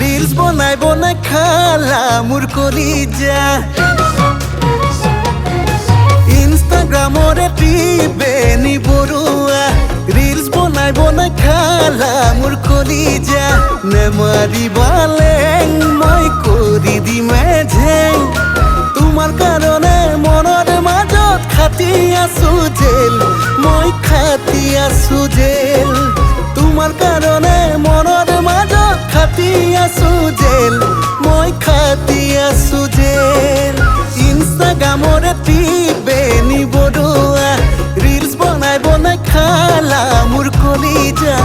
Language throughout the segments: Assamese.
রিলস বনাই বনাই খালা মোর কলিজা ইনস্টাগ্রামরে টিপে নি বড়ুয়া রিলস বনাই বনাই খালা মোর কলিজা নেমারি বালেং মই করি দি মেঝেং তোমার কারণে মনের মাজত খাতি আছো জেল মই খাতি আছো জেল তোমার কারণে মনের মাজত খাতি আছো জেল মই খাতি আছো জেল ইনস্টাগ্রামরে টিপে নি বড়ুয়া রিলস বনাই বনাই খালা মোর কলিজা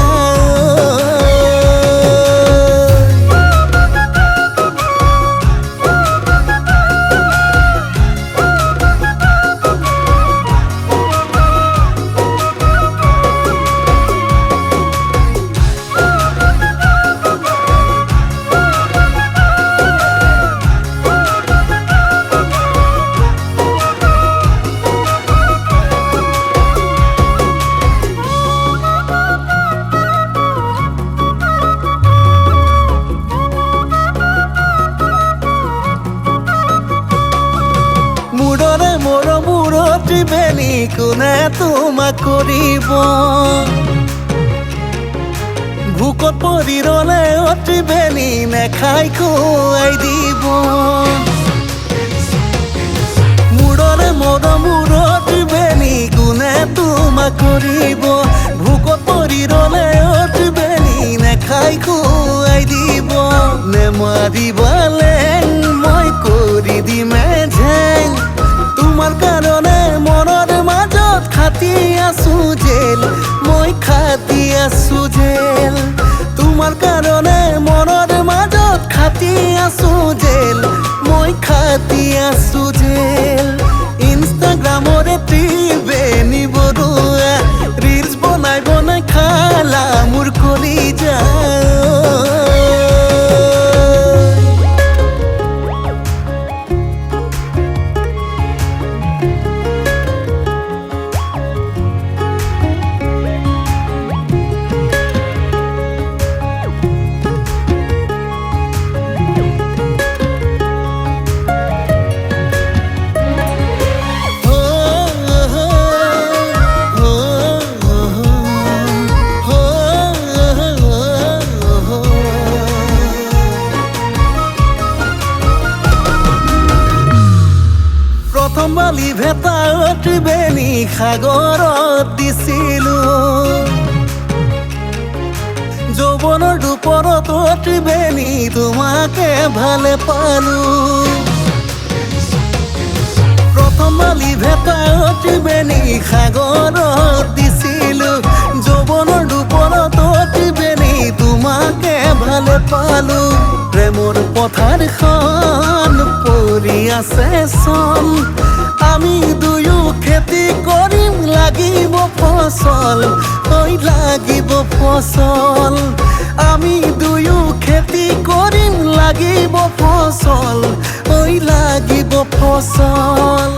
মুড়রে মোর মুড়টি বেনি কোনে তোমা করিব ভুকত পরি রলে অটি বেনি নেখাই খুয়াই দিব মুড়রে মোর মুড়টি বেনি কোনে তোমা করিব ভুকত পরি রলে অটি বেনি নেখাই খুয়াই দিব নেমারি বালেং মই করি দি মেঝেং তোমার কারণে মনের মাজত খাতি আছো জেল মই খাতি আছো জেল তোমার কারণে মনের মাজত খাতি আছো জেল মই খাতি আছো জেল ইনস্টাগ্রামরে টিপে নি বড়ুয়া রিলস বনাই বনাই খালা মোর কলিজা প্রথম বালি ভেতাত বেনি সাগৰত দিছিলো যৌৱনৰ দুপৰত বেনি তোমাকে ভালে পালো প্ৰথম বালি ভেতাত বেনি সাগৰত দিছিলো যৌৱনৰ দুপৰত বেনি তোমাকে ভালে পালো প্ৰেমৰ পথাৰখন পৰি আছে চন আমি দুয়ো খেতি কৰিম লাগিব ফসল ঐ লাগিব ফসল আমি দুয়ো খেতি কৰিম লাগিব ফসল ঐ লাগিব ফসল